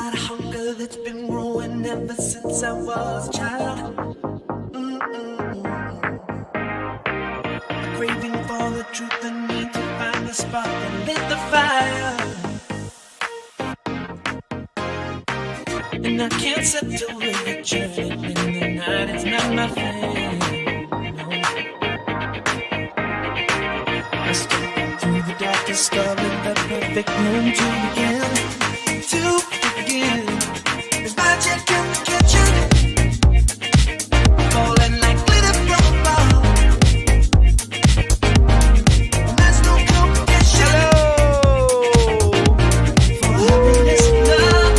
got a hunger that's been growing ever since I was a child. A craving for the truth, the need to find the spark that lit the fire. And I can't settle with the journey in the night, it's not my thing. I step through the dark, discovering the perfect room to begin. There's magic in the kitchen, falling like glitter from above. And there's no competition. For happiness, love.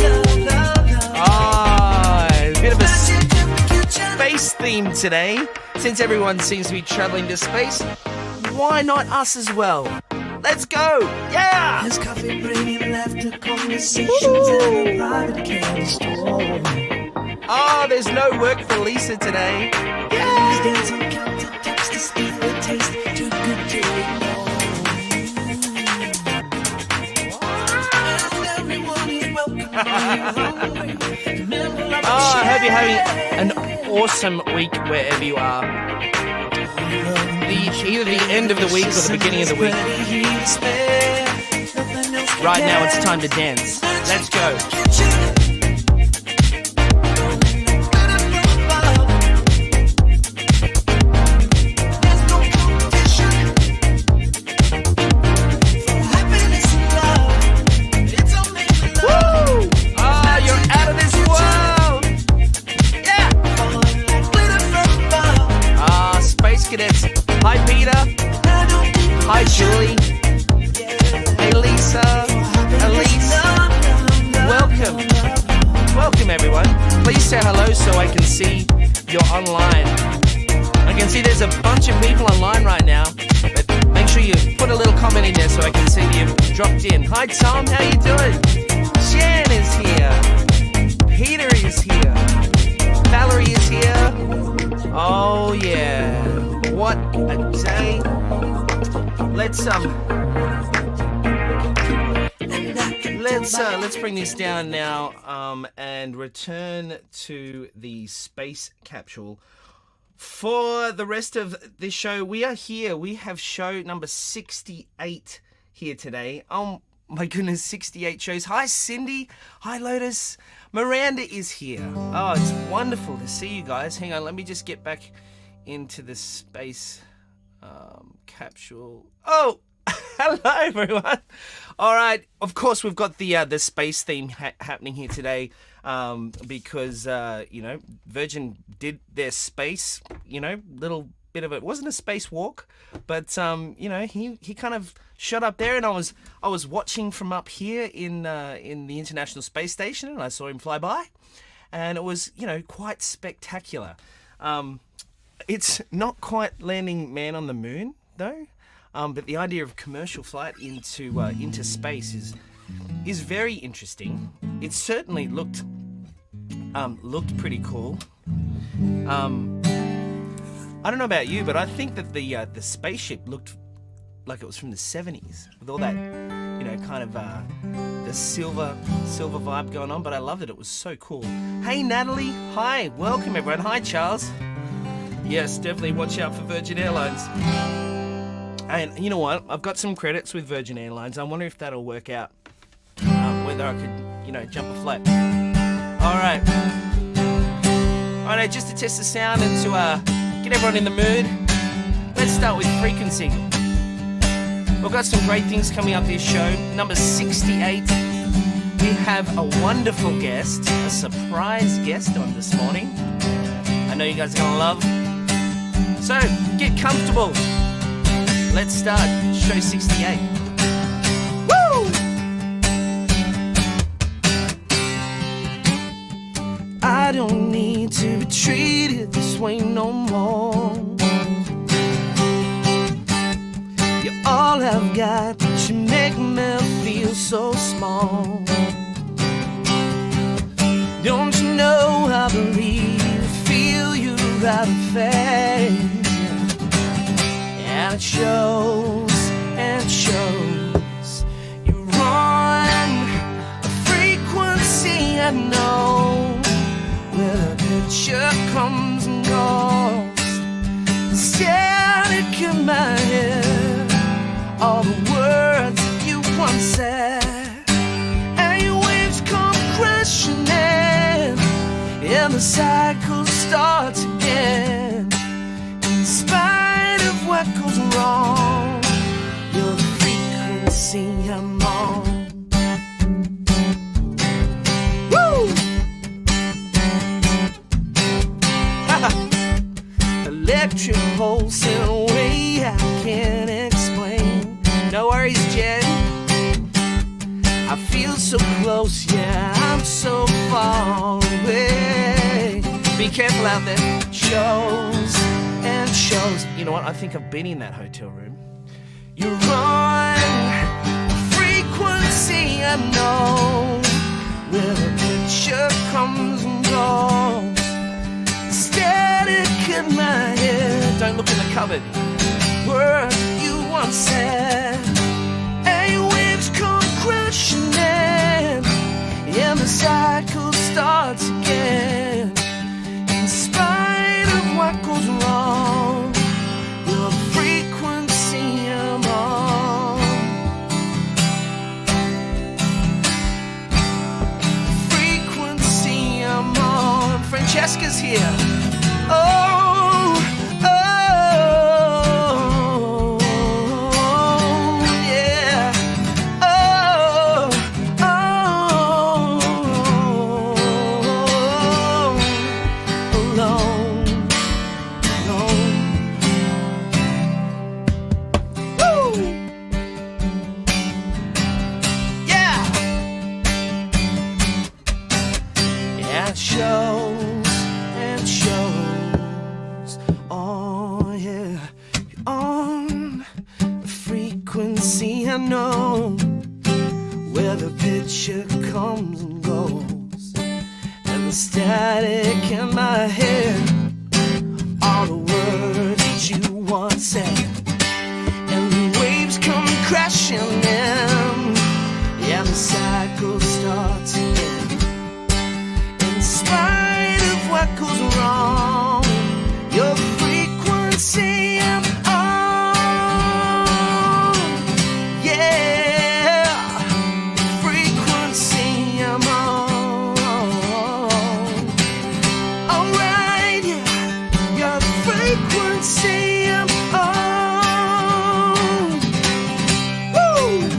A bit of a space theme today. Since everyone seems to be traveling to space, why not us as well? Let's go! Yeah! There's coffee, bringing laughter, conversations, and a private candy store. Oh, there's no work for Lisa today. Yeah! There's on countertops to steal a taste, too good to ignore. And everyone is welcome. I hope you're having an awesome week wherever you are. Either the end of the week or the beginning of the week. Right now it's time to dance. Let's go. Woo! Oh, you're out of this world. Yeah. Space Cadets. Hi, Peter. Hi, Julie. Hey, Lisa. Elise. Welcome. Welcome, everyone. Please say hello so I can see you're online. I can see there's a bunch of people online right now. But make sure you put a little comment in there so I can see that you've dropped in. Hi, Tom. How you doing? Jan is here. Peter is here. Valerie is here. Oh, yeah. What a day. Let's bring this down now and return to the space capsule. For the rest of this show, we are here. We have show number 68 here today. Oh my goodness, 68 shows. Hi, Cindy. Hi, Lotus. Miranda is here. Oh, it's wonderful to see you guys. Hang on, let me just get back into the space capsule. Oh, hello everyone. All right, of course we've got the space theme happening here today because Virgin did their space, little bit of it. Wasn't a spacewalk, but he kind of shot up there, and I was watching from up here in the International Space Station, and I saw him fly by, and it was quite spectacular. It's not quite landing man on the moon, though. But the idea of commercial flight into space is very interesting. It certainly looked pretty cool. I don't know about you, but I think that the spaceship looked like it was from the 70s with all that kind of the silver vibe going on. But I loved it. It was so cool. Hey, Natalie. Hi. Welcome, everyone. Hi, Charles. Yes, definitely watch out for Virgin Airlines. And you know what? I've got some credits with Virgin Airlines. I wonder if that'll work out. Whether I could, jump a flight. All right. Just to test the sound and to get everyone in the mood, let's start with frequency. We've got some great things coming up this show. Number 68. We have a wonderful guest, a surprise guest on this morning. I know you guys are going to love. So, get comfortable. Let's start show 68. Woo! I don't need to be treated this way no more. You're all I've got, but you make me feel so small. Don't you know I believe, feel you right in fact. And it shows you're on a frequency I picture comes and goes. Static in my head, all the words that you once said, and your waves come crashing in, and the cycle starts again. In spite of what goes wrong, you're the frequency I'm on. Electric pulse in a way I can't explain. No worries, Jen. I feel so close, yeah, I'm so far away. Be careful out there. Shows and shows. You know what? I think I've been in that hotel room. You're on a frequency I know, where the picture comes and goes. Static in my head, don't look in the cupboard. Words you once said, and your waves come crashing in, and the cycle starts again. In spite of what goes wrong, you're the frequency I'm on. Frequency I'm on. Francesca's here. Oh, oh, yeah. Oh, oh, alone, alone. Woo! Yeah. Yeah, it shows and shows. Oh yeah, you're on a frequency I know, where the picture comes and goes, and the static in my head, all the words that you once said, and the waves come crashing in, and the cycle starts again. In spite of what goes wrong, your frequency I'm on. Yeah, frequency I'm on. Alright, yeah, your frequency I'm on. Woo!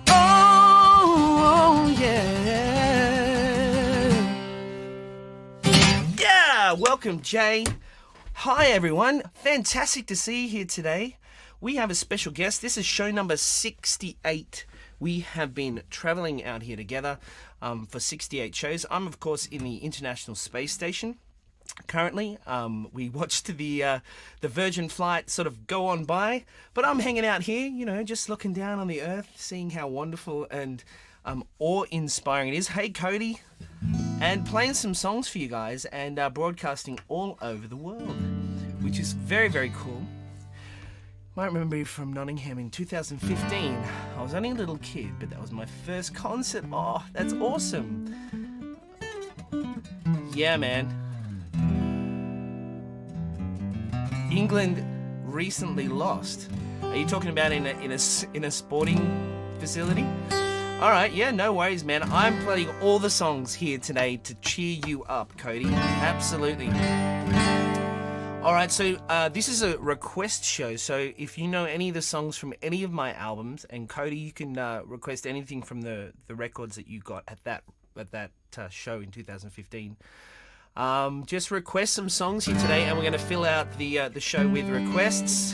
Oh, yeah. Yeah, welcome, Jay. Hi, everyone. Fantastic to see you here today. We have a special guest. This is show number 68. We have been traveling out here together for 68 shows. I'm, of course, in the International Space Station. Currently, we watched the Virgin flight sort of go on by, but I'm hanging out here, you know, just looking down on the Earth, seeing how wonderful and awe-inspiring it is. Hey, Cody, and playing some songs for you guys and broadcasting all over the world, which is very, very cool. Might remember me from Nottingham in 2015. I was only a little kid, but that was my first concert. Oh, that's awesome. Yeah, man. England recently lost. Are you talking about in a sporting facility? All right, yeah, no worries, man. I'm playing all the songs here today to cheer you up, Cody. Absolutely. All right, so this is a request show. So if you know any of the songs from any of my albums, and Cody, you can request anything from the records that you got at that show in 2015. Just request some songs here today, and we're going to fill out the show with requests.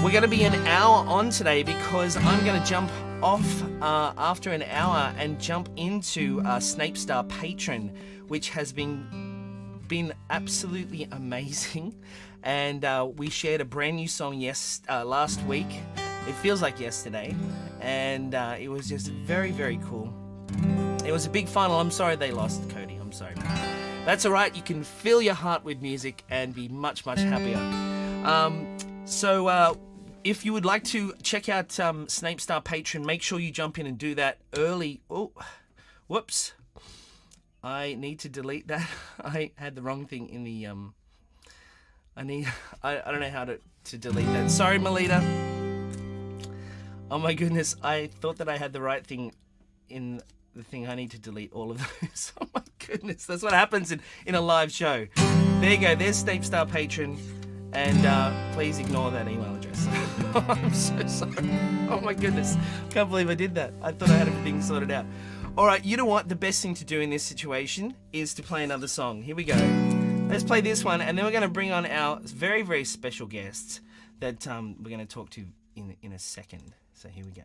We're going to be an hour on today because I'm going to jump off after an hour and jump into Snape Star Patron, which has been absolutely amazing. And we shared a brand new song last week. It feels like yesterday, and it was just very, very cool. It was a big final. I'm sorry they lost, Cody. I'm sorry. That's all right. You can fill your heart with music and be much, much happier. So if you would like to check out Snape Star Patron, make sure you jump in and do that early. Oh, whoops. I need to delete that. I had the wrong thing in the I don't know how to delete that. Sorry, Melita. Oh my goodness, I thought that I had the right thing in the thing. I need to delete all of those. Oh my goodness, that's what happens in a live show. There you go, there's Snape Star Patron. And please ignore that email address. I'm so sorry. Oh my goodness, can't believe I did that. I thought I had everything sorted out. Alright, you know what? The best thing to do in this situation is to play another song. Here we go. Let's play this one, and then we're going to bring on our very, very special guests that we're going to talk to in a second. So here we go.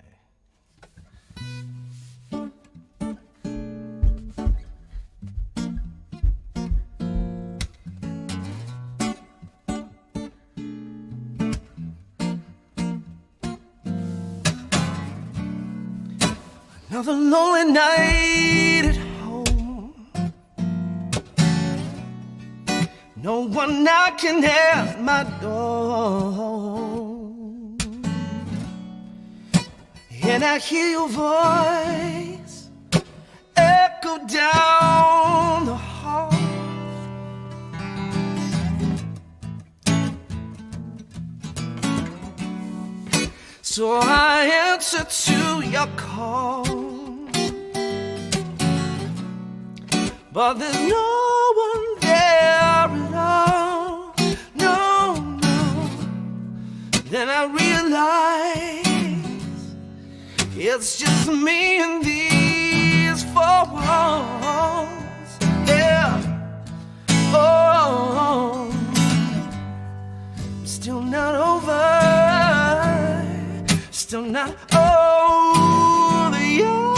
Another lonely night at home. No one knocking at my door. And I hear your voice echo down the hall. So I answer to your call, but there's no one there at all. No, no. Then I realize it's just me and these four walls. Yeah. Oh, I'm still not over. Still not over you.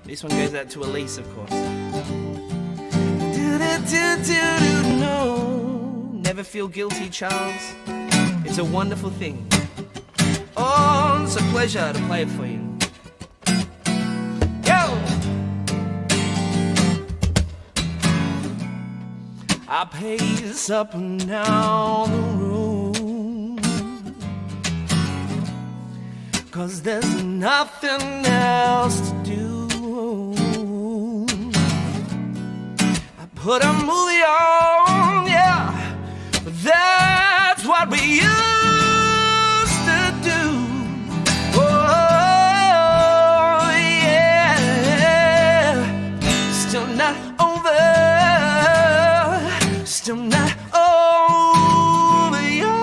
This one goes out to Elise, of course. No, never feel guilty, Charles. It's a wonderful thing. Oh, it's a pleasure to play it for you. I pace up and down the room, 'cause there's nothing else to do. I put a movie on, yeah, but that's what we used to do. Oh, yeah, still not over. Still not over you.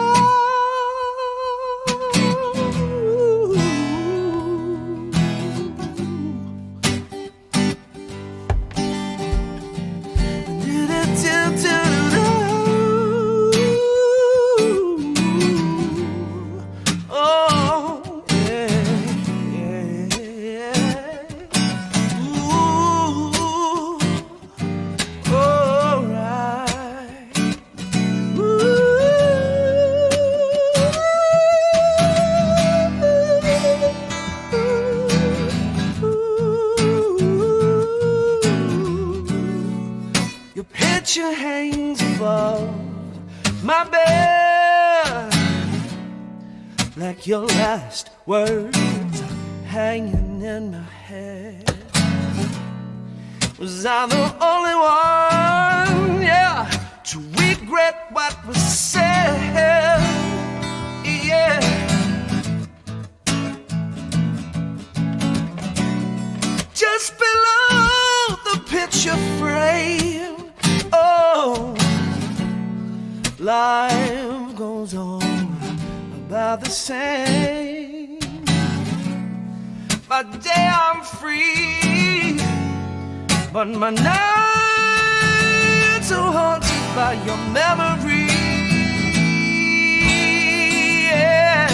Oh, yeah, yeah, yeah. Ooh, all right. Your picture hangs above my bed, like your last words hanging in my head. Was I the only one, yeah, to regret what was said? Yeah. Just below the picture frame, oh, life goes on about the same. By day I'm free, but my nights are haunted by your memory. Yeah.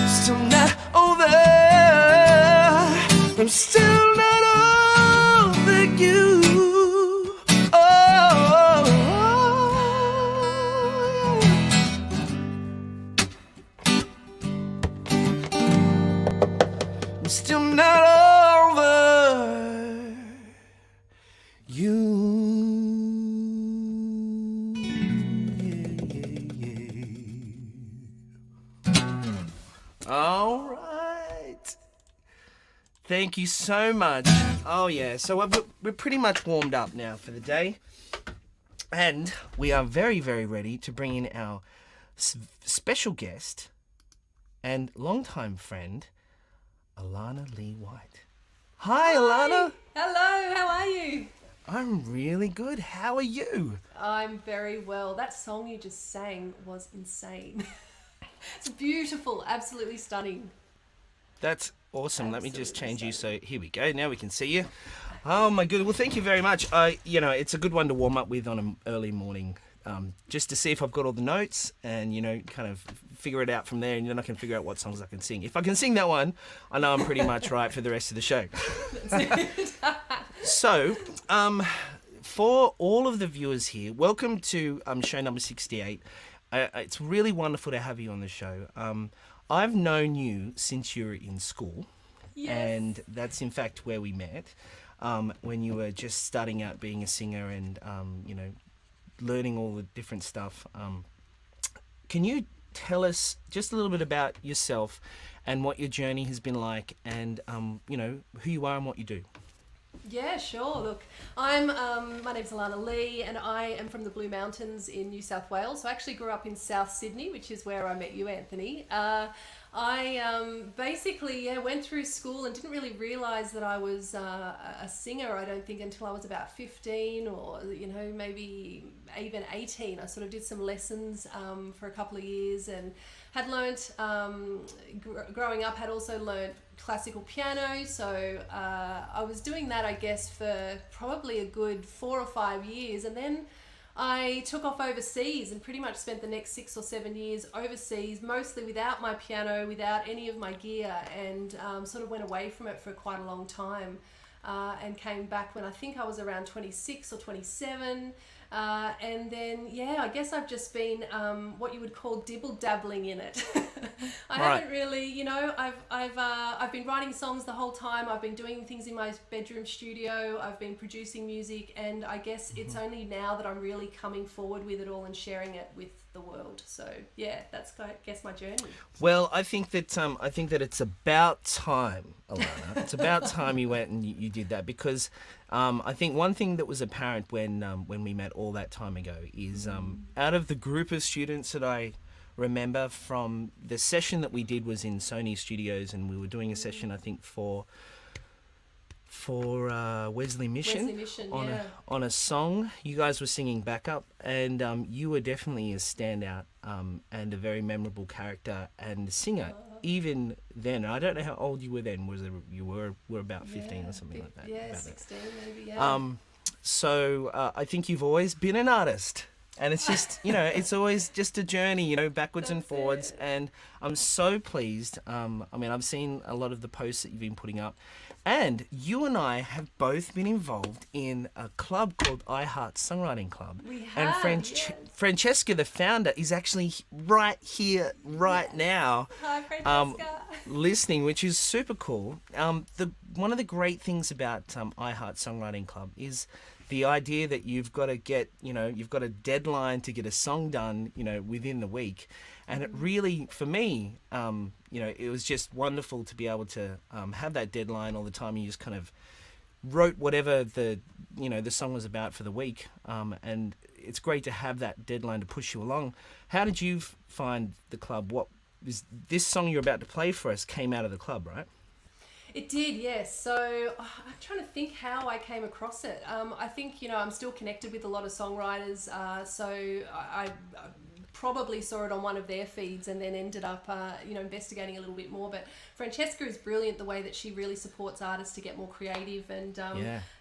Still not over. I'm still not over you. Oh, I'm still not over you. Yeah, yeah, yeah. All right. Thank you so much. Oh, yeah. So we're pretty much warmed up now for the day. And we are very, very ready to bring in our special guest and longtime friend, Alana-lee White. Hi, Alana. Hello, how are you? I'm really good. How are you? I'm very well. That song you just sang was insane. It's beautiful, absolutely stunning. That's awesome. Let me just change you. So here we go. Now we can see you. Oh my goodness. Well, thank you very much. It's a good one to warm up with on an early morning, just to see if I've got all the notes and, kind of figure it out from there. And then I can figure out what songs I can sing. If I can sing that one, I know I'm pretty much right for the rest of the show. So, for all of the viewers here, welcome to show number 68. It's really wonderful to have you on the show. I've known you since you were in school, Yes. and that's in fact where we met, when you were just starting out being a singer and, learning all the different stuff. Can you tell us just a little bit about yourself and what your journey has been like and, who you are and what you do? Yeah, sure. Look, my name's Alana-lee and I am from the Blue Mountains in New South Wales. So I actually grew up in South Sydney, which is where I met you, Anthony. I basically went through school and didn't really realise that I was a singer, I don't think, until I was about 15 or, maybe even 18. I sort of did some lessons for a couple of years and had learnt, growing up, had also learnt classical piano. So I was doing that, I guess, for probably a good 4 or 5 years. And then I took off overseas and pretty much spent the next 6 or 7 years overseas, mostly without my piano, without any of my gear, and sort of went away from it for quite a long time, and came back when I think I was around 26 or 27. And then, I guess I've just been what you would call dibble-dabbling in it. I haven't really, I've been writing songs the whole time. I've been doing things in my bedroom studio. I've been producing music, and I guess it's only now that I'm really coming forward with it all and sharing it with the world. So that's, I guess, my journey. Well, I think that it's about time, Alana. It's about time you went and you did that, because I think one thing that was apparent when we met all that time ago is out of the group of students that I remember from the session that we did was in Sony Studios, and we were doing a session, I think, for Wesley Mission, on a song. You guys were singing backup, and you were definitely a standout and a very memorable character and singer. Even then, I don't know how old you were then. You were about 15 or something like that? Yeah, 16 maybe. Yeah. So I think you've always been an artist. And it's just, it's always just a journey, backwards and forwards. It. And I'm so pleased. I've seen a lot of the posts that you've been putting up. And you and I have both been involved in a club called I Heart Songwriting Club. We have, and Francesca, the founder, is actually right here, now. Hi, Francesca. Listening, which is super cool. One of the great things about I Heart Songwriting Club is the idea that you've got to get, you've got a deadline to get a song done, within the week. And it really, for me, it was just wonderful to be able to have that deadline all the time. You just kind of wrote whatever the song was about for the week. And it's great to have that deadline to push you along. How did you find the club? What is this song you're about to play for us came out of the club, right? It did, yes. So I'm trying to think how I came across it. I think, I'm still connected with a lot of songwriters. So I probably saw it on one of their feeds and then ended up, investigating a little bit more. But Francesca is brilliant the way that she really supports artists to get more creative. And,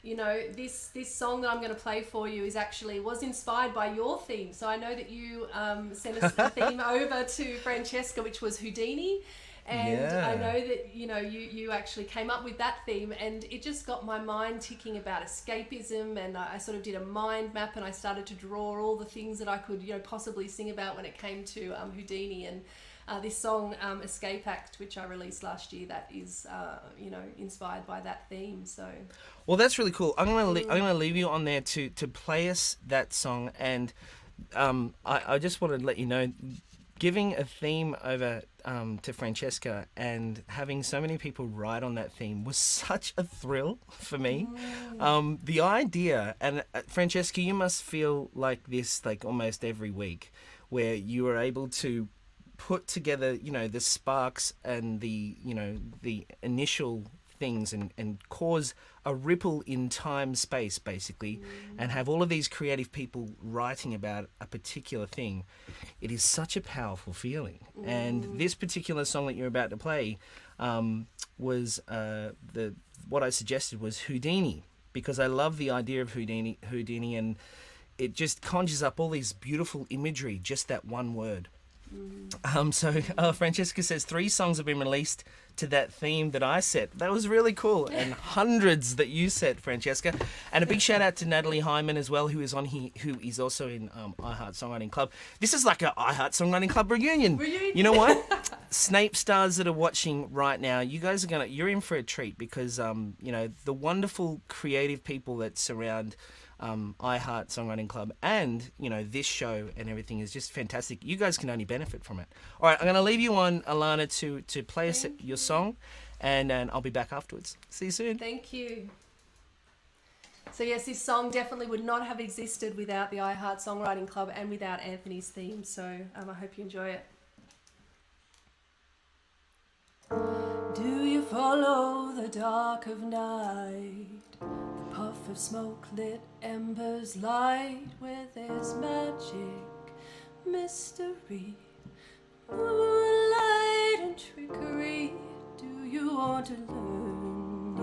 this song that I'm going to play for you was inspired by your theme. So I know that you sent us a theme over to Francesca, which was Houdini. And I know that, you actually came up with that theme, and it just got my mind ticking about escapism, and I sort of did a mind map, and I started to draw all the things that I could, possibly sing about when it came to Houdini, and this song, Escape Act, which I released last year, that is, inspired by that theme. So, well, that's really cool. I'm gonna leave you on there to play us that song, and I just want to let you know, giving a theme over to Francesca and having so many people write on that theme was such a thrill for me. The idea, and Francesca, you must feel like this like almost every week, where you are able to put together, the sparks and the initial things and cause a ripple in time space basically, and have all of these creative people writing about a particular thing. It is such a powerful feeling. And this particular song that you're about to play was what I suggested was Houdini, because I love the idea of Houdini, and it just conjures up all these beautiful imagery, just that one word. Francesca says 3 songs have been released to that theme that I set. That was really cool. And hundreds that you set, Francesca. And a big shout out to Natalie Hyman as well, who is on here, who is also in iHeart Songwriting Club. This is like a iHeart Songwriting Club reunion. You know what? Snape stars that are watching right now, you guys are you're in for a treat, because the wonderful creative people that surround iHeart Songwriting Club and this show and everything is just fantastic. You guys can only benefit from it. All right, I'm going to leave you on, Alana, to play us your song, and I'll be back afterwards. See you soon. Thank you. So yes, this song definitely would not have existed without the iHeart Songwriting Club and without Anthony's theme, so I hope you enjoy it. Do you follow the dark of night? The puff of smoke lit embers light, where there's magic, mystery, moonlight and trickery. Do you want to learn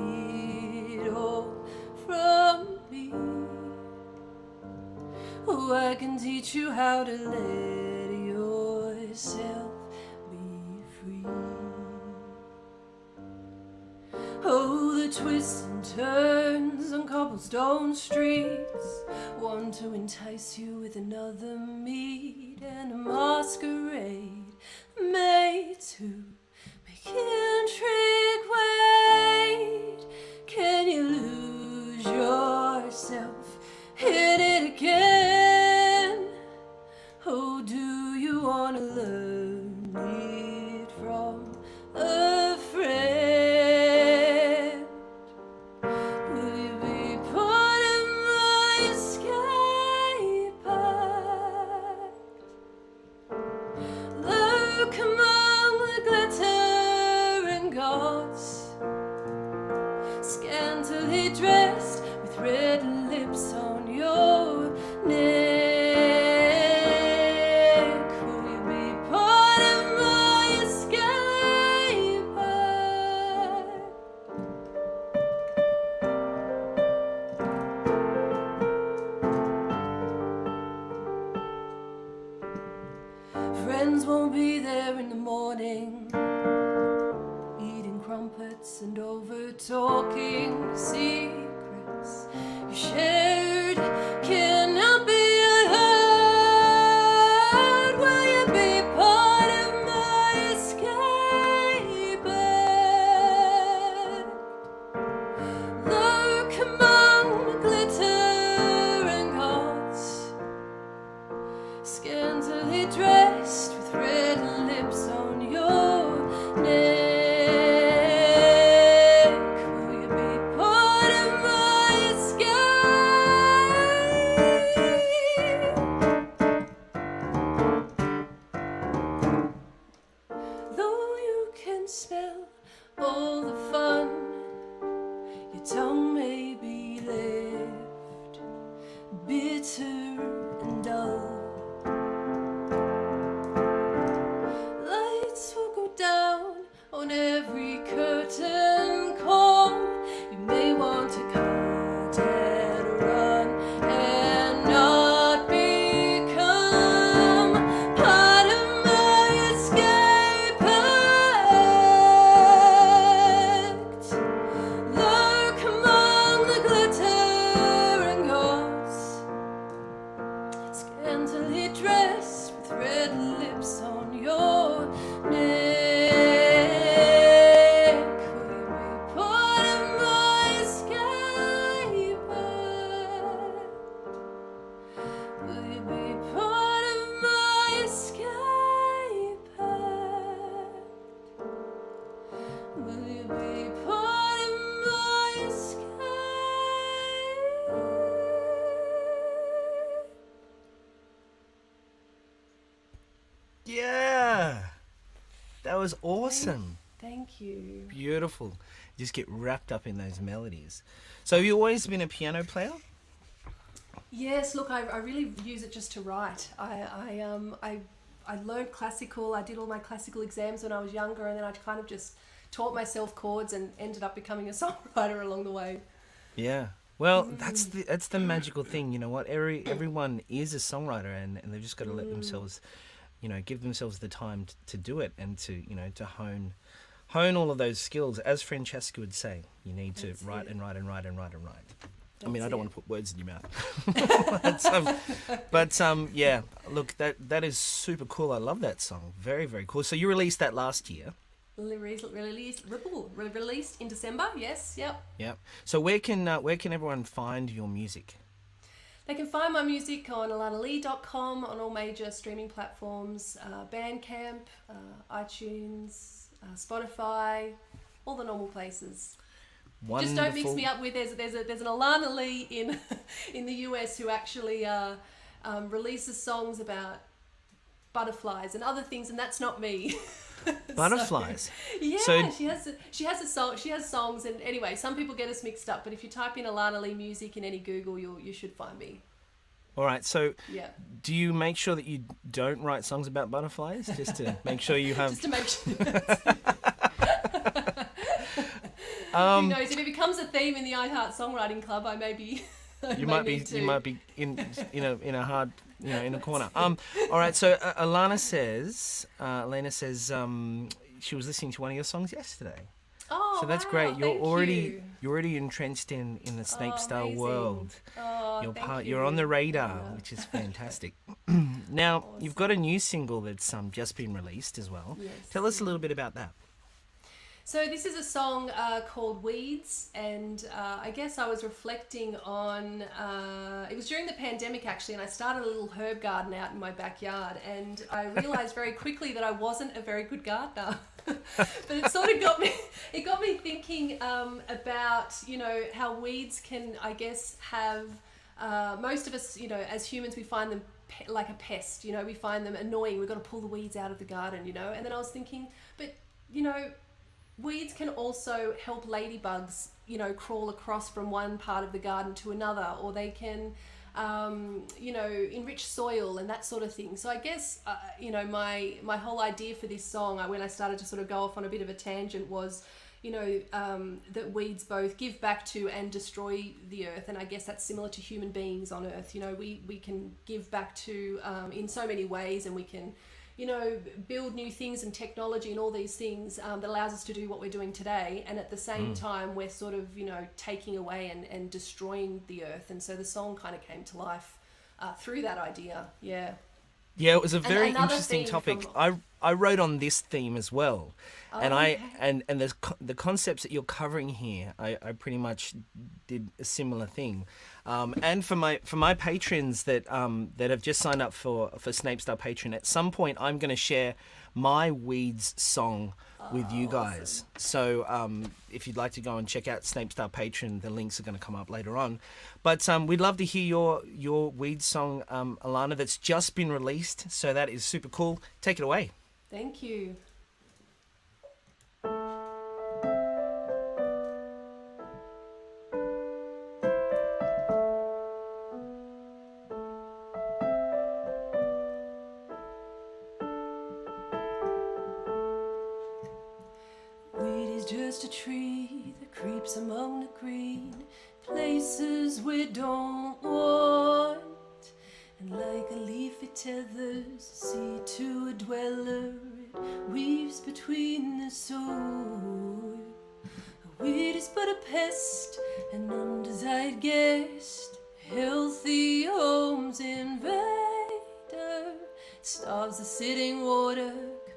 it all from me? Oh, I can teach you how to let yourself be free. Oh, the twists and turns on cobblestone streets, one to entice you with another meet, and a masquerade made to make intrigue wait. Can you lose yourself in it again? Oh, do you want to learn it from a friend? Dressed with red lips on your neck, will you be part of my escape? Friends won't be there in the morning, eating crumpets and over talking secrets you shared cannot be unheard. Will you be part of my escape? Lurk among the glitter and gods, scantily dressed with red lips on your neck. All the fun, your tongue may be left bitter and dull. Lights will go down on every curtain call. You may want to cut and run and not become part of my escape. Lurk among the glitter and gauze, scantily dressed with red lips on your neck. Will you Will you be part of my escape? Yeah. That was awesome. Thank you. Beautiful. Just get wrapped up in those melodies. So have you always been a piano player? Yes, look, I really use it just to write. I learned classical. I did all my classical exams when I was younger, and then I kind of just taught myself chords and ended up becoming a songwriter along the way. Yeah. Well, that's the magical thing. You know what? Everyone is a songwriter, and they've just got to let themselves, give themselves the time to do it, and to hone all of those skills. As Francesca would say, you need to write and write and write and write and write. I mean, I don't want to put words in your mouth. but yeah, look, that is super cool. I love that song. Very, very cool. So you released that last year. Released in December, yes, yep. Yep. So where can everyone find your music? They can find my music on alana-lee.com, on all major streaming platforms, Bandcamp, iTunes, Spotify, all the normal places. Wonderful. Just don't mix me up with there's an Alana-lee in the US who actually releases songs about butterflies and other things, and that's not me. Butterflies. So she has songs, and anyway, some people get us mixed up. But if you type in Alana-lee music in any Google, you should find me. All right. So yeah. Do you make sure that you don't write songs about butterflies, just to make sure you have? Just to make sure. Who knows? If it becomes a theme in the I Heart Songwriting Club, I may be. You might be in a hard in a corner. All right. So Elena says she was listening to one of your songs yesterday. Oh, so that's wow, great. You're you're already entrenched in the Snape style amazing. world. Oh, You're on the radar, which is fantastic. Now Awesome. you've got a new single that's just been released as well. Yes. Tell us a little bit about that. So this is a song called Weeds, and I guess I was reflecting on, it was during the pandemic actually, and I started a little herb garden out in my backyard, and I realised very quickly that I wasn't a very good gardener. But it sort of got me thinking about, how weeds can, I guess, have, most of us, as humans, we find them like a pest, we find them annoying, we've got to pull the weeds out of the garden, and then I was thinking, but, weeds can also help ladybugs, crawl across from one part of the garden to another, or they can, enrich soil and that sort of thing. So I guess, my whole idea for this song, when I started to sort of go off on a bit of a tangent, was, that weeds both give back to and destroy the earth. And I guess that's similar to human beings on earth. We can give back to in so many ways, and we can, build new things and technology and all these things that allows us to do what we're doing today. And at the same time, we're sort of, taking away and destroying the earth. And so the song kind of came to life through that idea. Yeah. Yeah, it was a very interesting topic. I wrote on this theme as well, and the concepts that you're covering here, I pretty much did a similar thing. And for my patrons that have just signed up for Snape Star Patron, at some point I'm going to share my Weeds song with you guys. Awesome. So if you'd like to go and check out Snape Star Patron, the links are going to come up later on. But we'd love to hear your Weeds song, Alana, that's just been released. So that is super cool. Take it away. Thank you. Weed is just a tree that creeps among the green places we don't want. And like a leaf it tethers the sea to a dweller, it weaves between the soil. A weed is but a pest, an undesired guest, healthy home's invader. Starves the sitting water,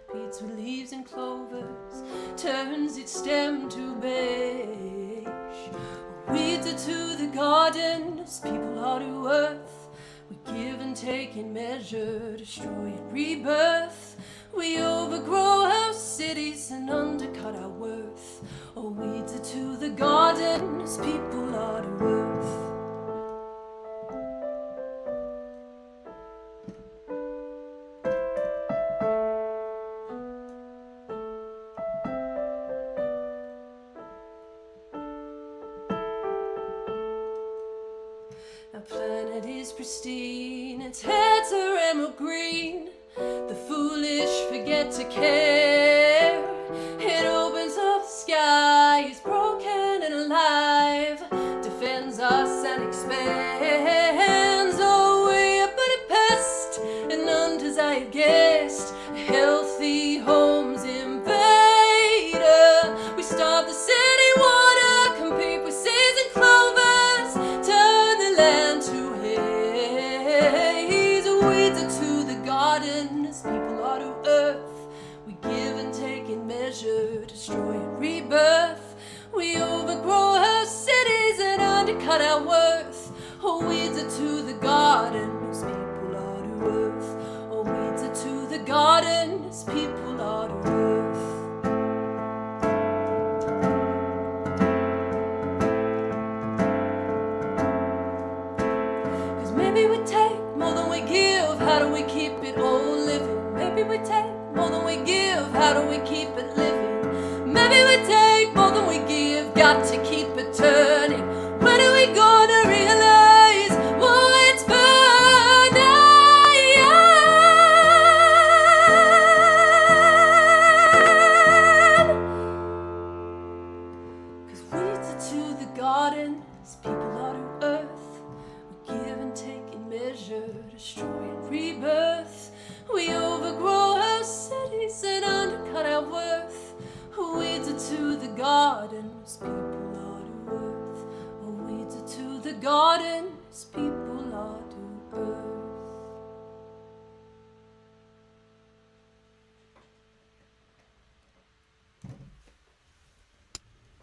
competes with leaves and clovers, turns its stem to beige. Weeds are to the garden as people are to earth. We give and take in measure, destroy and rebirth. We overgrow our cities and undercut our worth. garden as people are to earth. Our planet is pristine, its heads are emerald green. The foolish forget to care. It opens up the sky, is broken and alive, defends us and expands. Oh, we are but a pest, an undesired guest, a healthy home's invader. We starve the city water, compete with seeds and clovers, turn the land to haze. Weeds are to the garden as people are to earth. We give and take in measure, destroy and rebirth. We overgrow our cities and undercut our worth. Oh, weeds are to the garden as people are to earth. Oh, weeds are to the garden as people are to earth. Maybe we take more than we give, how do we keep it all living? Maybe we take more than we give, how do we keep it living? Maybe we take more than we give, got to keep it turning. When are we gonna realize what's burning? 'Cause weeds are to the garden as people are to earth. Give and take in measure, destroy and rebirth. We overgrow our cities and undercut our worth. Weeds are to the garden as people are to earth. Weeds are to the garden as people are to earth.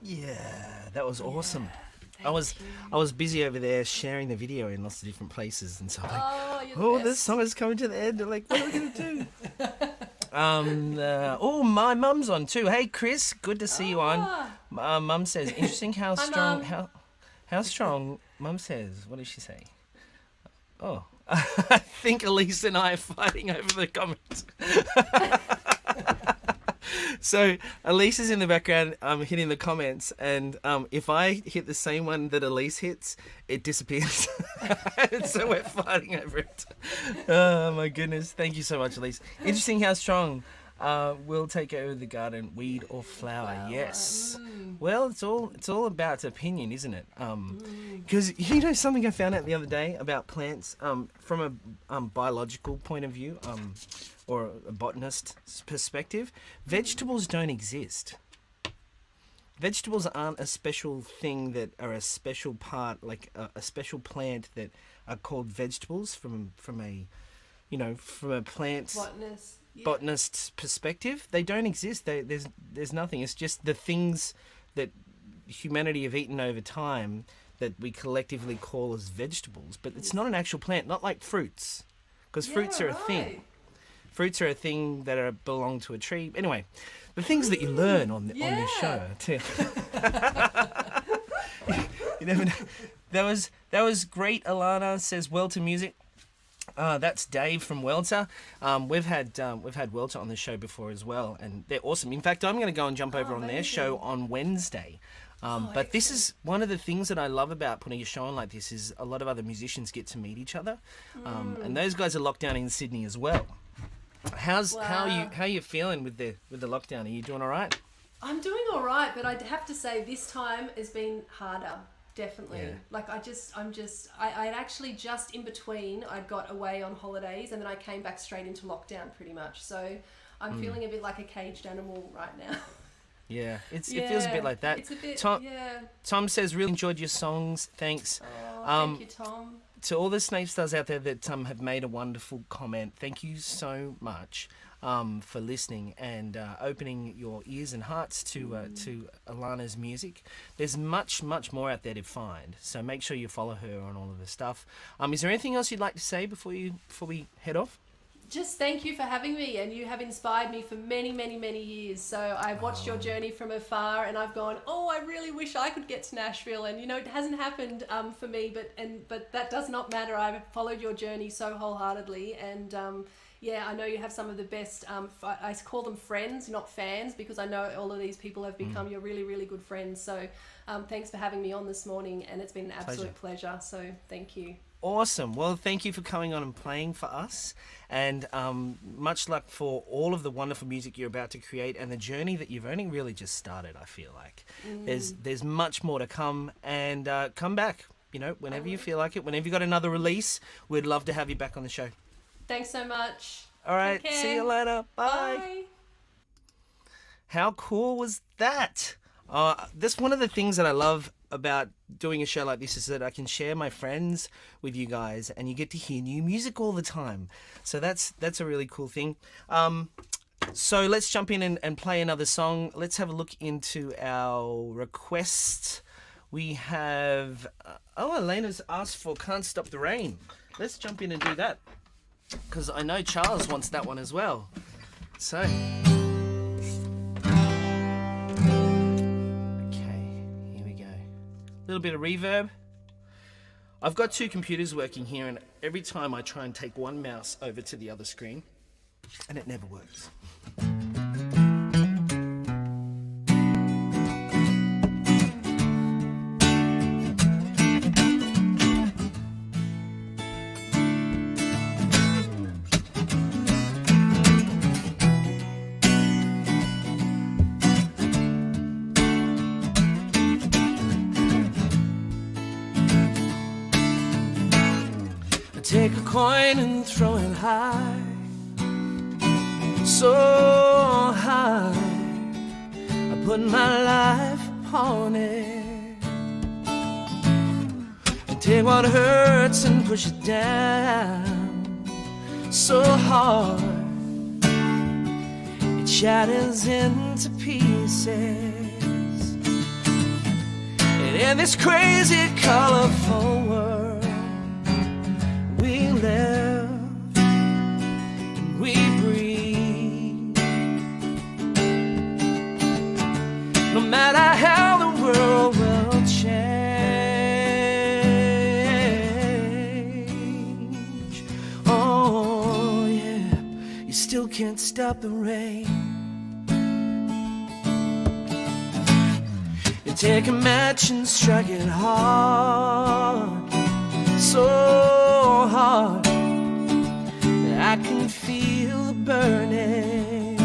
Yeah, that was awesome. I was busy over there sharing the video in lots of different places, and so I'm like, You're the this best. song is coming to the end. I'm like, what are we gonna do? My mum's on too. Hey, Chris, good to see you on. Mum says, interesting how Hi, strong Mum. how strong. Mum says, what did she say? Oh, I think Elise and I are fighting over the comments. So Elise is in the background hitting the comments, and if I hit the same one that Elise hits, it disappears. So we're fighting over it. Oh my goodness. Thank you so much, Elise. Interesting how strong will take over the garden, weed or flower. Yes. Well, it's all about opinion, isn't it? Because you know something I found out the other day about plants from a biological point of view, or a botanist's perspective, vegetables don't exist. Vegetables aren't a special thing that are a special part, like a special plant that are called vegetables from a plant botanist's perspective. They don't exist. There's nothing. It's just the things that humanity have eaten over time that we collectively call as vegetables. But it's not an actual plant, not like fruits, because fruits are a thing. Fruits are a thing that belong to a tree. Anyway, the things that you learn on this show too. You never know. That was great. Alana says Welter music. That's Dave from Welter. We've had Welter on the show before as well, and they're awesome. In fact, I'm going to go and jump over on their show on Wednesday. But this is one of the things that I love about putting a show on like this is a lot of other musicians get to meet each other, and those guys are locked down in Sydney as well. How are you feeling with the lockdown? Are you doing all right? I'm doing all right, but I'd have to say this time has been harder. Definitely. Yeah. Like I'd actually just in between, I got away on holidays and then I came back straight into lockdown pretty much. So I'm feeling a bit like a caged animal right now. Yeah, it feels a bit like that. It's a bit, Tom says, really enjoyed your songs. Thanks. Thank you, Tom. To all the Snape stars out there that have made a wonderful comment, thank you so much for listening and opening your ears and hearts to Alana's music. There's much more out there to find, so make sure you follow her on all of the stuff. Is there anything else you'd like to say before we head off? Just thank you for having me, and you have inspired me for many, many, many years. So I've watched your journey from afar, and I've gone, oh, I really wish I could get to Nashville. And you know, it hasn't happened for me, but that does not matter. I've followed your journey so wholeheartedly, and yeah, I know you have some of the best. I call them friends, not fans, because I know all of these people have become your really, really good friends. So thanks for having me on this morning, and it's been an absolute pleasure. So thank you. Awesome. Well, thank you for coming on and playing for us, and much luck for all of the wonderful music you're about to create and the journey that you've only really just started. I feel like there's much more to come, and come back, you know, whenever you feel like it. Whenever you got another release, we'd love to have you back on the show. Thanks so much. All right, Take care. see you later. Bye. Bye. How cool was that? That's one of the things that I love about doing a show like this, is that I can share my friends with you guys, and you get to hear new music all the time. So that's a really cool thing. So let's jump in and play another song. Let's have a look into our requests. We have Elena's asked for Can't Stop the Rain. Let's jump in and do that, because I know Charles wants that one as well. So little bit of reverb. I've got two computers working here, and every time I try and take one mouse over to the other screen, and it never works. Take a coin and throw it high, so high, I put my life upon it, and take what hurts and push it down so hard it shatters into pieces. And in this crazy colorful world we live and we breathe, no matter how the world will change. Oh yeah, you still can't stop the rain. You take a match and strike it hard, so hard that I can feel the burning.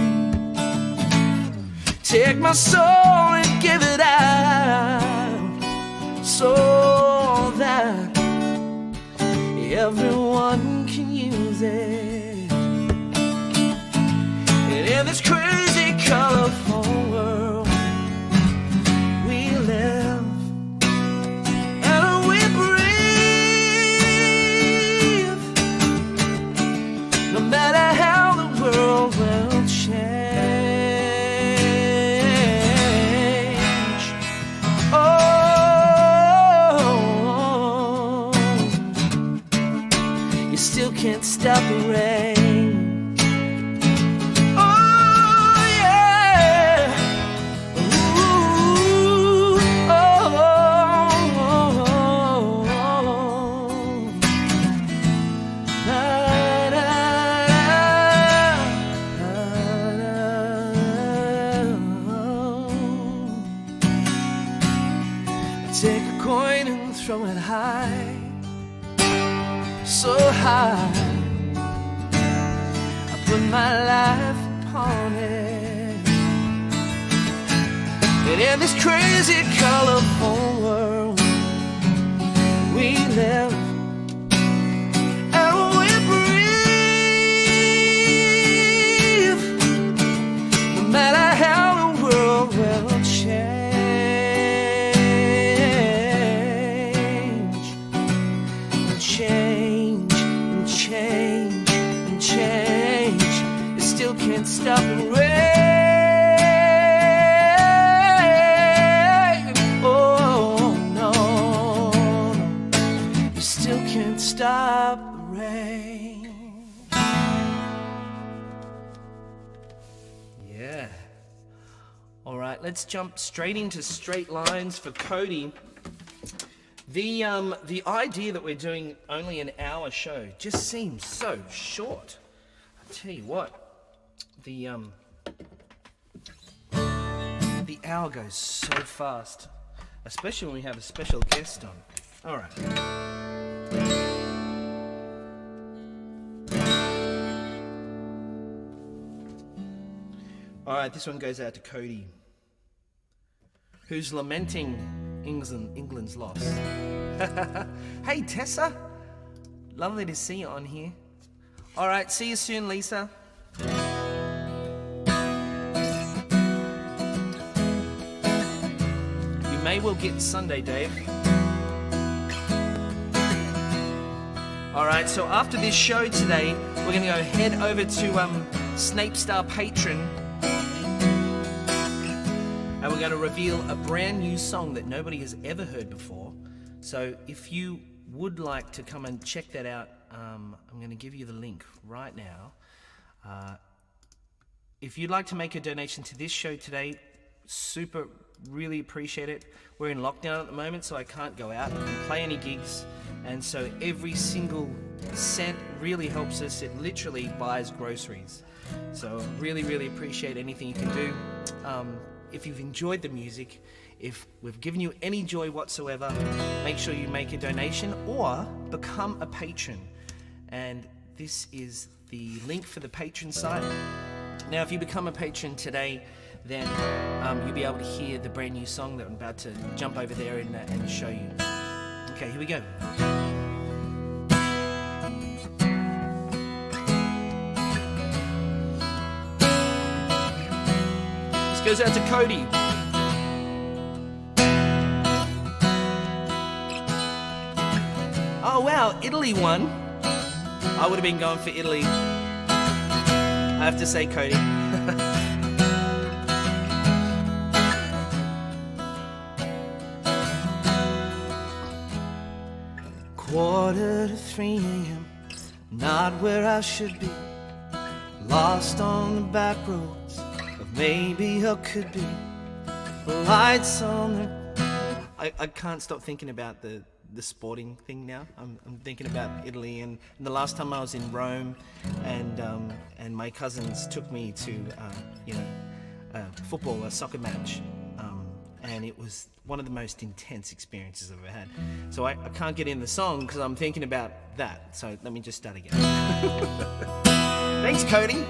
Take my soul and give it out, so that everyone can use it. And in this crazy colorful world we live and we breathe, no matter how the world will change. Oh, you still can't stop the rain. Take a coin and throw it high, so high, I put my life upon it. And in this crazy colorful world we live and we breathe, no matter how the world will change. Can't stop the rain. Oh no, no, you still let's jump straight into straight lines for Cody. The idea that we're doing only an hour show just seems so short. I tell you what, the hour goes so fast, especially when we have a special guest on. All right. All right, this one goes out to Cody, who's lamenting England's loss. Hey, Tessa. Lovely to see you on here. All right, see you soon, Lisa. You may well get Sunday, Dave. All right, so after this show today, we're going to go head over to Snape Star Patron, and we're going to reveal a brand new song that nobody has ever heard before. So if you would like to come and check that out, I'm going to give you the link right now. If you'd like to make a donation to this show today, really appreciate it. We're in lockdown at the moment, so I can't go out and play any gigs, and so every single cent really helps us. It literally buys groceries. So really appreciate anything you can do. If you've enjoyed the music, if we've given you any joy whatsoever, make sure you make a donation or become a patron. And this is the link for the patron site. Now, if you become a patron today, then you'll be able to hear the brand new song that I'm about to jump over there and show you. Okay, here we go. Goes out to Cody. Oh wow, Italy won. I would have been going for Italy. I have to say, Cody. Quarter to 3 a.m. Not where I should be. Lost on the back roads. Maybe I could be. Lights on the... I can't stop thinking about the sporting thing now. I'm thinking about Italy, and the last time I was in Rome, and my cousins took me to a soccer match, and it was one of the most intense experiences I've ever had. So I can't get in the song because I'm thinking about that. So let me just start again. Thanks, Cody.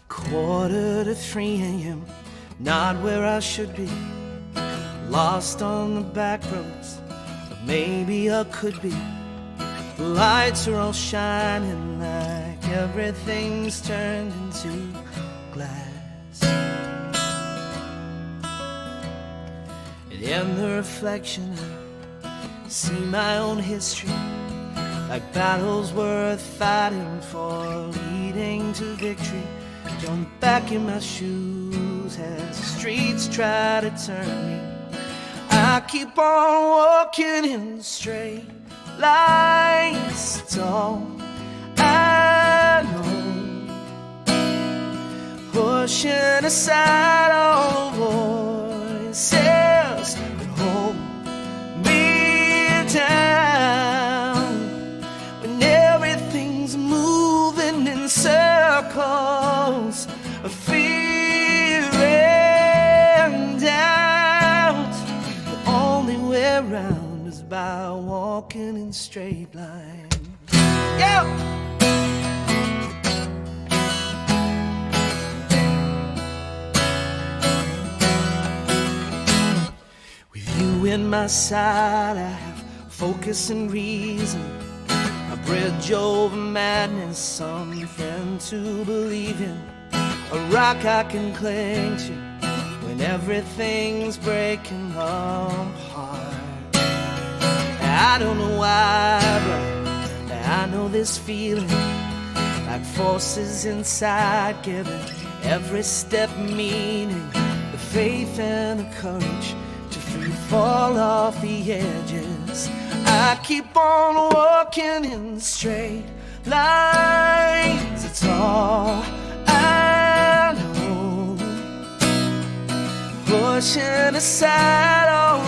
Quarter to 3 a.m. Not where I should be. Lost on the back roads, but maybe I could be. The lights are all shining like everything's turned into glass. And in the reflection I see my own history, like battles worth fighting for, leading to victory. Jump back in my shoes as the streets try to turn me. I keep on walking in straight lines. It's all I know. Pushing aside all voices that hold me down. When everything's moving in circles of fear and doubt, the only way around is by walking in straight lines. Yeah. With you in my side, I have focus and reason. A bridge over madness, something to believe in. A rock I can cling to when everything's breaking apart. I don't know why, but I know this feeling, like forces inside, giving every step meaning. The faith and the courage to free fall off the edges. I keep on walking in straight lines. It's all I know. Pushing aside all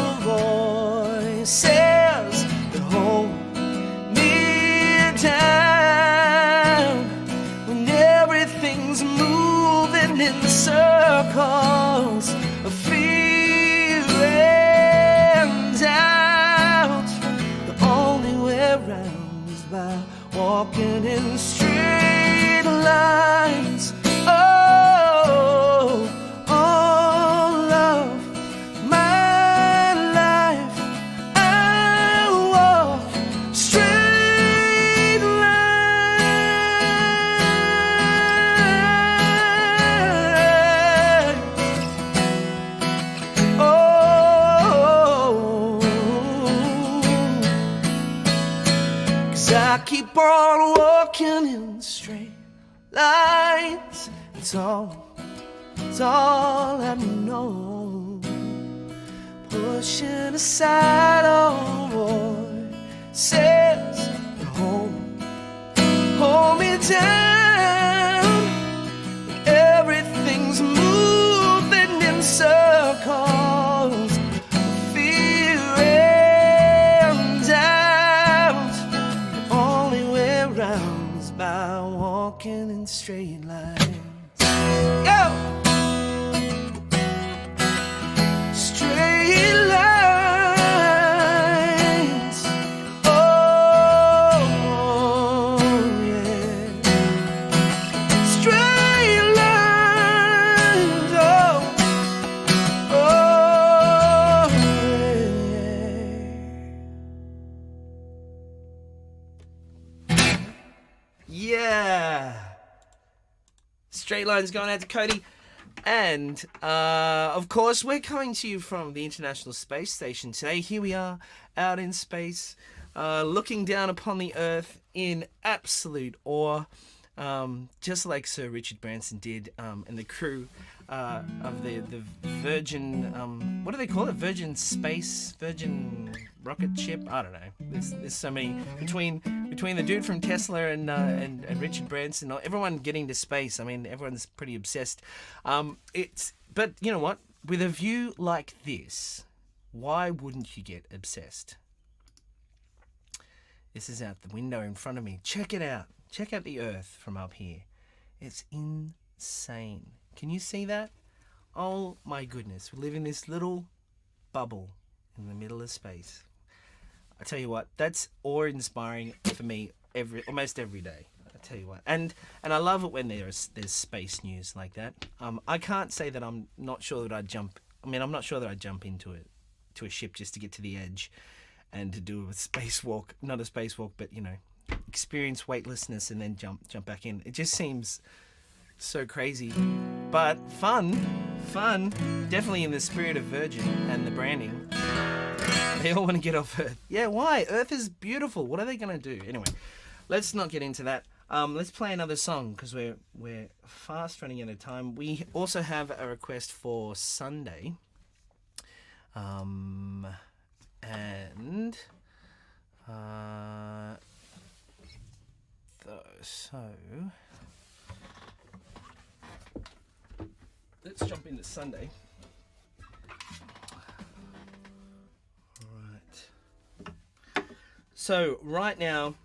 voices that hold me down when everything's moving in circles of fear and doubt. The only way around is by walking in straight lines. Oh, all of my life I walk straight lines. Oh, 'cause I keep on walking in straight lines. It's all I know. Pushing aside all voices that hold me down. Everything's moving in circles of fear and doubt. The only way around is by walking in straight lines. Go! Straight lines. Oh, yeah. Straight lines. Oh, yeah. Yeah. Straight lines going out to Cody. And, of course, we're coming to you from the International Space Station today. Here we are, out in space, looking down upon the Earth in absolute awe, just like Sir Richard Branson did, and the crew of the Virgin, what do they call it? Virgin rocket ship? I don't know. There's so many between the dude from Tesla and Richard Branson, everyone getting to space. I mean, everyone's pretty obsessed. But you know what? With a view like this, why wouldn't you get obsessed? This is out the window in front of me. Check it out. Check out the Earth from up here. It's insane. Can you see that? Oh my goodness. We live in this little bubble in the middle of space. I tell you what, that's awe-inspiring for me almost every day. I tell you what, and I love it when there's space news like that. I can't say that I'm not sure that I'd jump. I mean, I'm not sure that I'd jump into a ship just to get to the edge, and to do a spacewalk. Not a spacewalk, but experience weightlessness and then jump back in. It just seems so crazy, but fun. Definitely in the spirit of Virgin and the branding. They all want to get off Earth. Yeah, why? Earth is beautiful. What are they going to do? Anyway, let's not get into that. Let's play another song because we're fast running out of time. We also have a request for Sunday. So let's jump into Sunday. So right now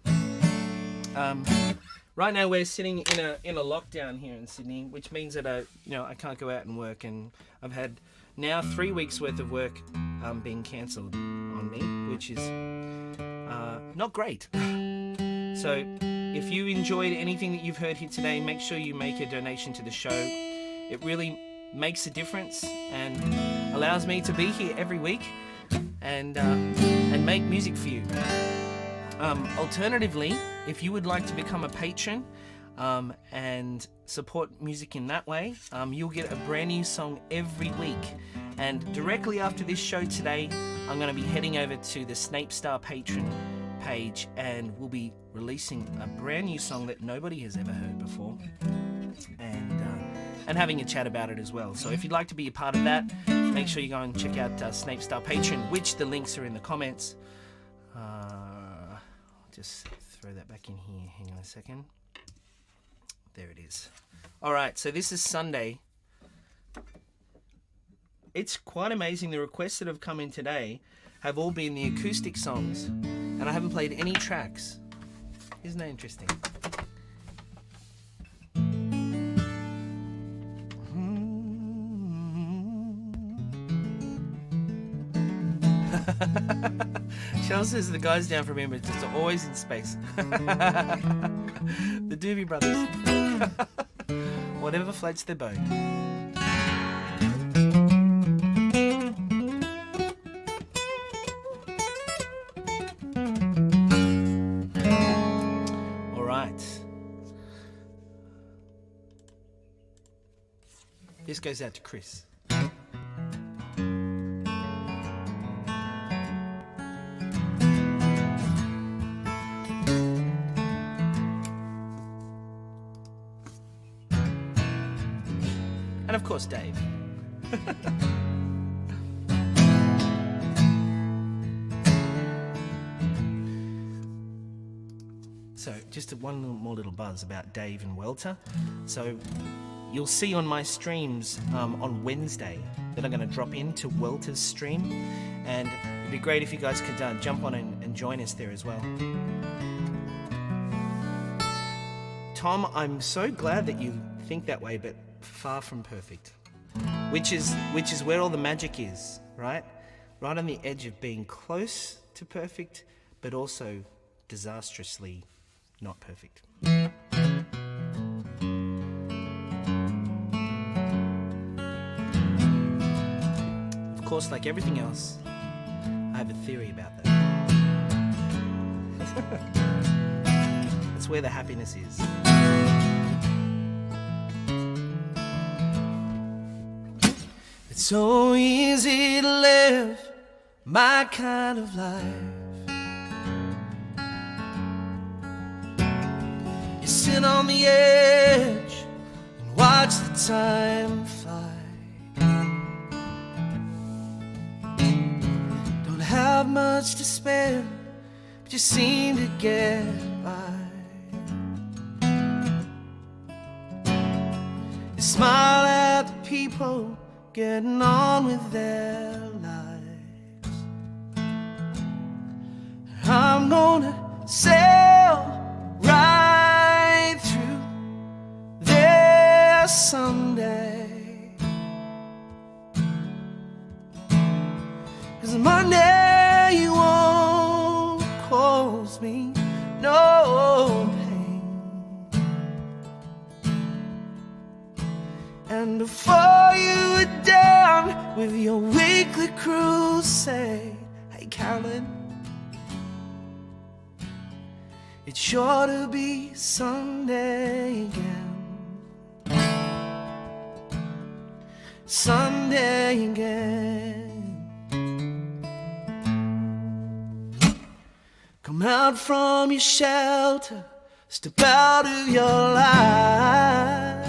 we're sitting in a lockdown here in Sydney, which means that I can't go out and work, and I've had now 3 weeks worth of work being cancelled on me, which is not great. So if you enjoyed anything that you've heard here today, make sure you make a donation to the show. It really makes a difference and allows me to be here every week and make music for you. Alternatively, if you would like to become a patron and support music in that way, you'll get a brand new song every week. And directly after this show today, I'm going to be heading over to the Snape Star Patron page, and we'll be releasing a brand new song that nobody has ever heard before, and having a chat about it as well. So if you'd like to be a part of that, make sure you go and check out Snape Star Patron, which the links are in the comments. Just throw that back in here. Hang on a second. There it is. All right, so this is Sunday. It's quite amazing. The requests that have come in today have all been the acoustic songs, and I haven't played any tracks. Isn't that interesting? Cheryl says the guys down from him are just always in space. The Doobie Brothers. Whatever floats their boat. All right. This goes out to Chris. And of course, Dave. So, just one more little buzz about Dave and Welter. So, you'll see on my streams on Wednesday that I'm going to drop into Welter's stream, and it'd be great if you guys could jump on and join us there as well. Tom, I'm so glad that you think that way, but far from perfect, which is where all the magic is, right on the edge of being close to perfect, but also disastrously not perfect. Of course, like everything else, I have a theory about that. That's where the happiness is. It's so easy to live my kind of life. You sit on the edge and watch the time fly. Don't have much to spare, but you seem to get by. You smile at the people getting on with their lives. I'm gonna sail right through there someday, 'cause Monday won't cause me no pain. And before you are done with your weekly crusade, hey Carolyn, it's sure to be Sunday again. Sunday again. Come out from your shelter, step out of your life.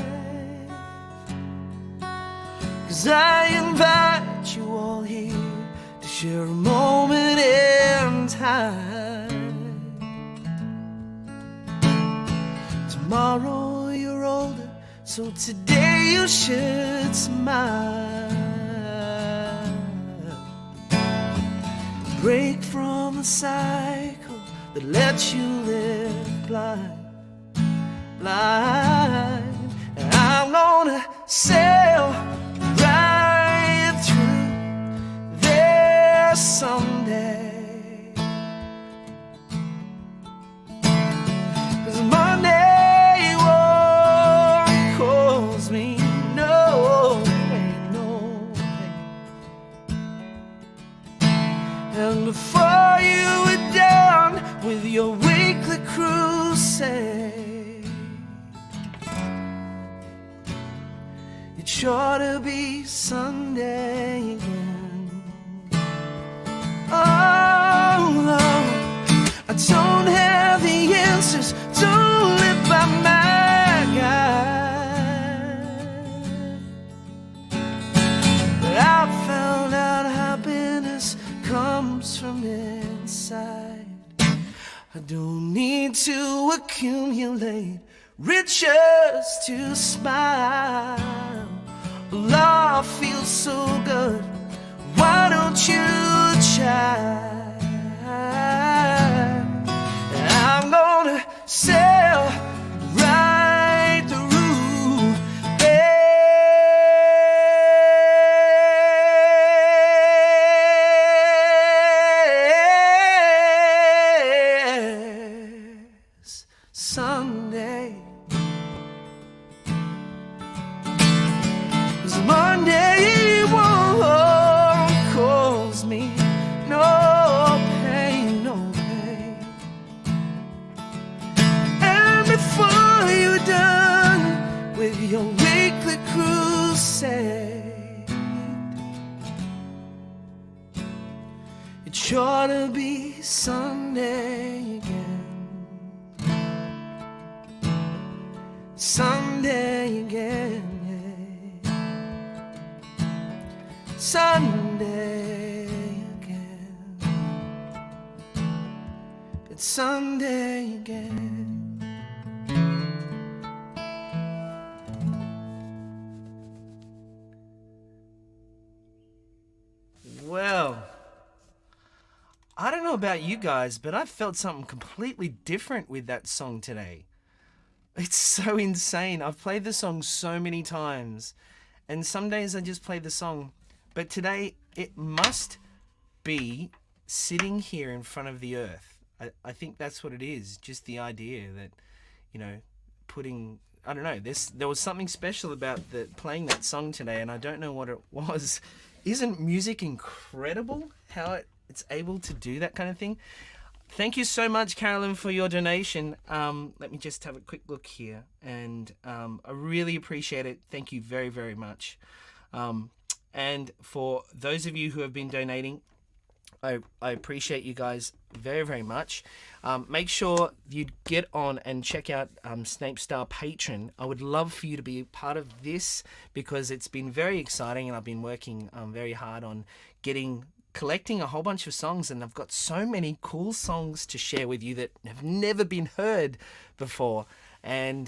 'Cause I invite you all here to share a moment in time. Tomorrow you're older, so today you should smile. Break from the cycle that lets you live blind. And I'm gonna sail right through there someday. 'Cause Monday won't cause me no pain, no pain. And before you are done with your weekly crusade, it's sure to be Sunday again. Oh, I don't have the answers, don't live by my guide. But I've found out happiness comes from inside. I don't need to accumulate riches to smile. Love feels so good. Why don't you try? I'm gonna sail right through Sunday. 'Cause Monday won't cause me no pain, no pain. And before you're done with your weekly crusade, it's sure to be Sunday again. Sunday again, yeah. Sunday again. It's Sunday again. Well, I don't know about you guys, but I felt something completely different with that song today. It's so insane. I've played the song so many times, and some days I just play the song. But today, it must be sitting here in front of the earth. I think that's what it is. Just the idea that, you know, putting... I don't know. There was something special about playing that song today, and I don't know what it was. Isn't music incredible? How it's able to do that kind of thing? Thank you so much, Carolyn, for your donation. Let me just have a quick look here. And I really appreciate it. Thank you very, very much. And for those of you who have been donating, I appreciate you guys very, very much. Make sure you get on and check out Snape Star Patron. I would love for you to be a part of this because it's been very exciting, and I've been working very hard on collecting a whole bunch of songs, and I've got so many cool songs to share with you that have never been heard before. And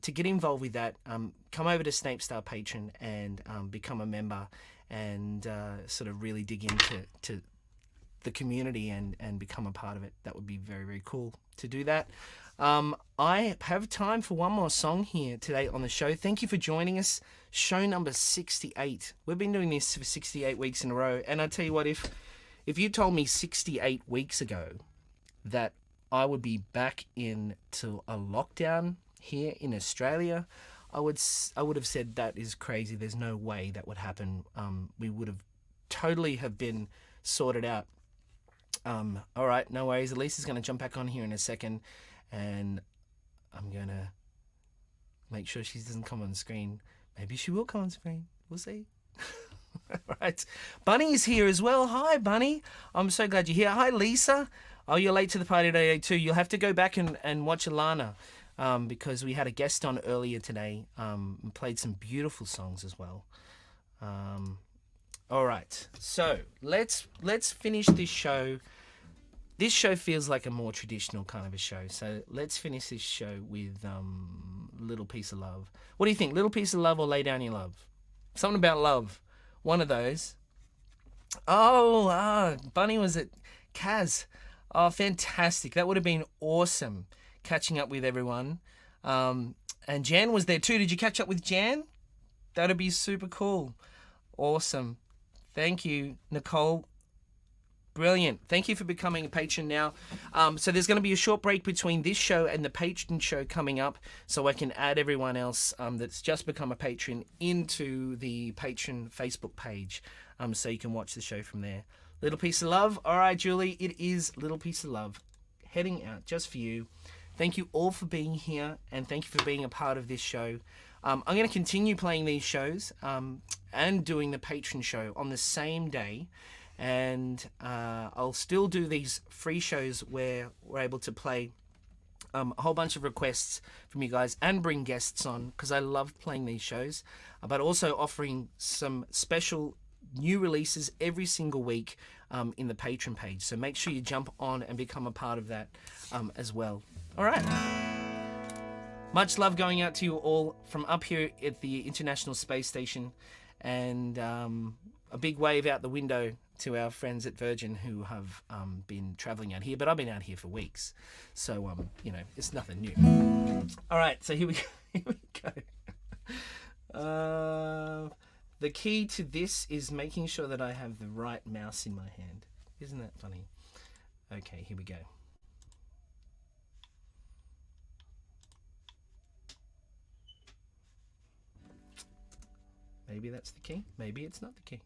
to get involved with that, come over to Snape Star Patron and become a member and sort of really dig into the community and become a part of it. That would be very, very cool to do that. I have time for one more song here today on the show. Thank you for joining us. Show number 68. We've been doing this for 68 weeks in a row. And I tell you what, if you told me 68 weeks ago that I would be back into a lockdown here in Australia, I would have said that is crazy. There's no way that would happen. We would have totally have been sorted out. All right, no worries. Elisa's going to jump back on here in a second, and I'm going to make sure she doesn't come on screen. Maybe she will come on screen. We'll see. All right. Bunny is here as well. Hi, Bunny. I'm so glad you're here. Hi, Lisa. Oh, you're late to the party today too. You'll have to go back and watch Alana because we had a guest on earlier today and played some beautiful songs as well. All right. So let's finish this show. This show feels like a more traditional kind of a show. So let's finish this show with Little Piece of Love. What do you think? Little Piece of Love or Lay Down Your Love? Something about love. One of those. Oh, Bunny was at Kaz. Oh, fantastic. That would have been awesome catching up with everyone. And Jan was there too. Did you catch up with Jan? That'd be super cool. Awesome. Thank you, Nicole. Brilliant. Thank you for becoming a patron now. So there's going to be a short break between this show and the patron show coming up so I can add everyone else that's just become a patron into the patron Facebook page so you can watch the show from there. Little Piece of Love. All right, Julie, it is Little Piece of Love heading out just for you. Thank you all for being here and thank you for being a part of this show. I'm going to continue playing these shows and doing the patron show on the same day. And I'll still do these free shows where we're able to play a whole bunch of requests from you guys and bring guests on because I love playing these shows, but also offering some special new releases every single week in the Patreon page. So make sure you jump on and become a part of that as well. All right. Much love going out to you all from up here at the International Space Station, and a big wave out the window to our friends at Virgin who have been travelling out here. But I've been out here for weeks, so it's nothing new. All right, so here we go. The key to this is making sure that I have the right mouse in my hand. Isn't that funny? Okay, here we go. Maybe that's the key. Maybe it's not the key.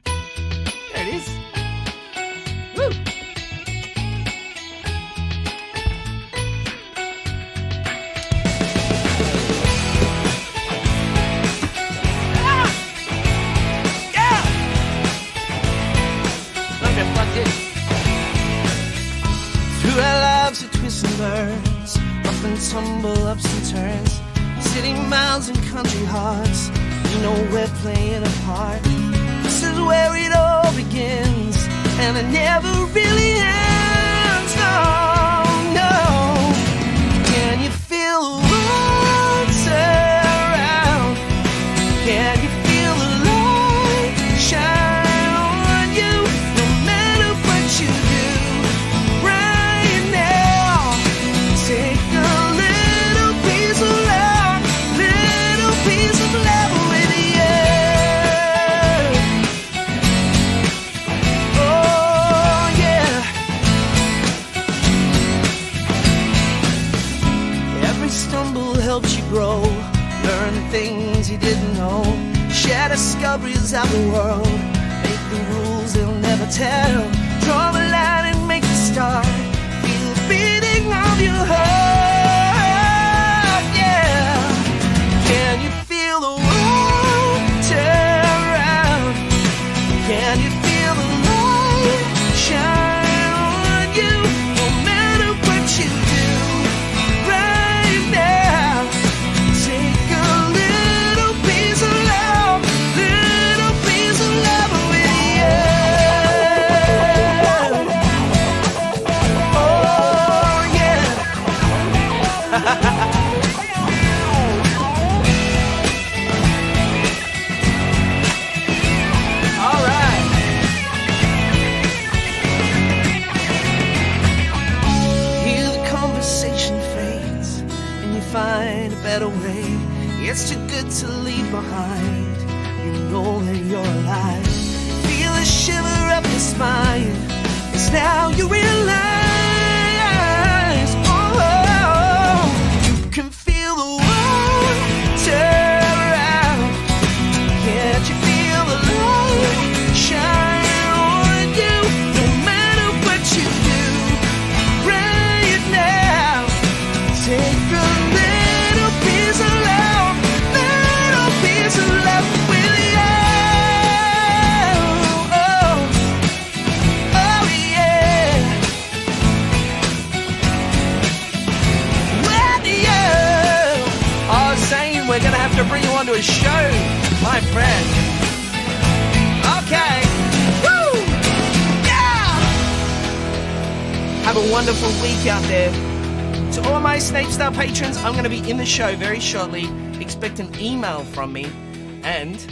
There it is. Woo! Through our lives we twist and burns, up and tumble, ups and turns, city miles and country hearts, we're playing a part. This is where it all begins, and it never really ends. No. Can you feel the world turn around? Can you feel the light shine on you? No matter what you do, right now, take a little piece of love, little piece of love with you. Oh yeah. Every stumble helps you grow, learn things you didn't know, share discoveries of the world, make the rules they'll never tell, draw the line and make a start, feel the beating of your heart, yeah. Can you feel the world turn around? Can you feel the light shine on you? No matter what you do, right now, take a little piece of love, little piece of love with you. Oh yeah. All right. Here the conversation fades, and you find a better way. It's too good to leave behind. You know that you're alive. Feel a shiver up your spine. It's now you realize. Oh, you can feel the world turn around. Can't you feel the light shine on you? No matter what you do, right now, take a little piece of love, little piece of love with you. Oh yeah. With you. Oh, Zane, we're gonna have to bring you onto a show, my friend. Okay. Woo! Yeah! Have a wonderful week out there. To all my Snape Star patrons, I'm going to be in the show very shortly. Expect an email from me. And,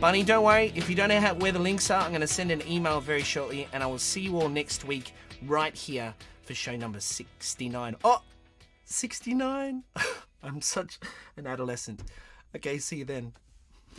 Bunny, don't worry. If you don't know where the links are, I'm going to send an email very shortly. And I will see you all next week right here for show number 69. Oh, 69? I'm such an adolescent. Okay, see you then.